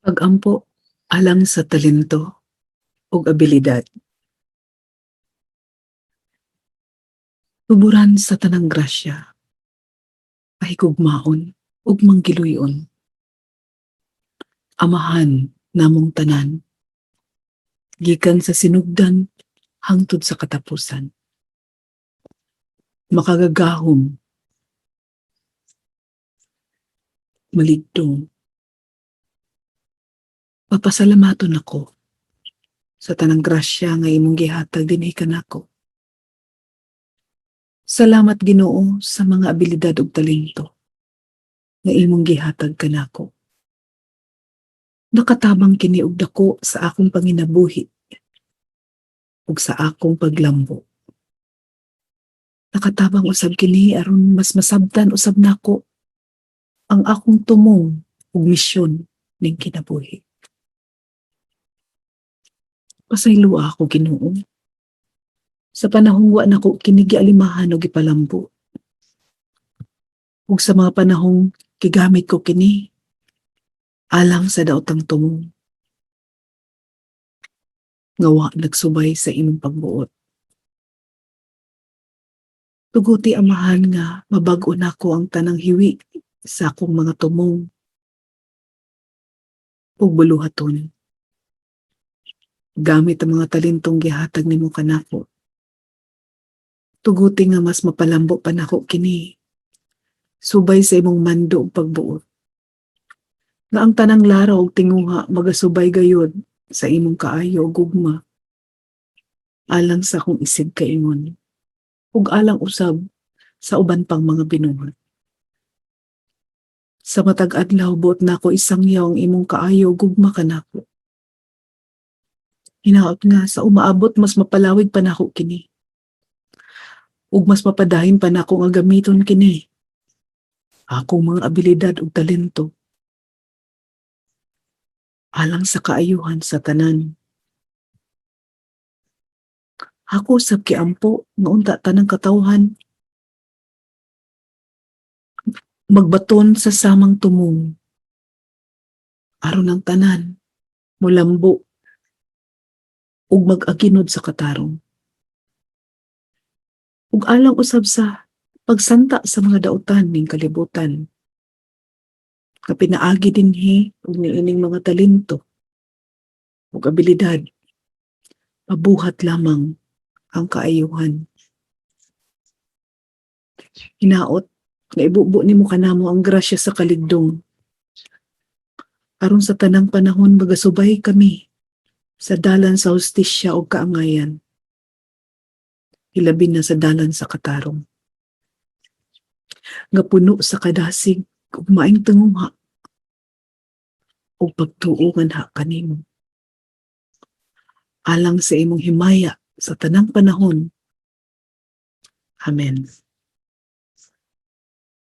Pag-ampo alang sa talento ug abilidad. Tuburan sa tanang grasya, pahigugmaon ug manggiluy-on. Amahan namong tanan, gikan sa sinugdan hangtod sa katapusan. Makagagahom, maligdong. Papasalamaton ako sa tanang grasya nga imong gihatag dinhi kanako. Salamat Ginoo sa mga abilidad ug talento nga imong gihatag kanako. Nakatabang kini og dako sa akong panginabuhi ug sa akong paglambo. Nakatabang usab kini aron mas masabtan usab nako ang akong tumong ug misyon ning kinabuhi. Pasayloa ako Ginoo sa panahong wa nako kini gialimahan o gipalambo. Ug sa mga panahong gigamit ko kini alang sa daotang tumong nga wa nagsubay sa imong pagbuot. Tuguti Amahan nga mabag-o nako ang tanang hiwi sa akong mga tumong ug buluhaton. Gamit ang mga talentong gihatag nimo kanako. Tuguti nga mas mapalambo pa nako kini subay sa imong mando ug pagbuot. Nga ang tanang laraw ug tinguha magasubay gayud sa imong kaayo ug gugma alang sa akong isig kaingon ug alang usab sa uban pang mga binuhat. Sa matag adlaw buot nako isangyaw ang imong kaayo ug gugma kanako. Hinaot nga sa umaabot mas mapalawig pa nako kini. Ug mas mapadahin pa nako nga gamiton kini akong mga abilidad ug talento alang sa kaayuhan sa tanan. Ako sab kiampo nga unta tanang katawhan magbaton sa samang tumong aron ang tanan molambo ug mag-aginod sa katarong. Ug alang usab sa pagsanta sa mga daotan ning kalibutan. Nga pinaagi dinhi ug niining mga talento ug abilidad mabuhat lamang ang kaayuhan. Hinaot nga ibubo nimo kanamo ang grasya sa kaligdong aron sa tanang panahon magasubay kami sa dalan sa hustisya ug kaangayan. Hilabi na sa dalan sa katarong. Nga puno sa kadasig ug maayong tinguha ug pagtuo nga kanimo. Alang sa imong himaya sa tanang panahon. Amen.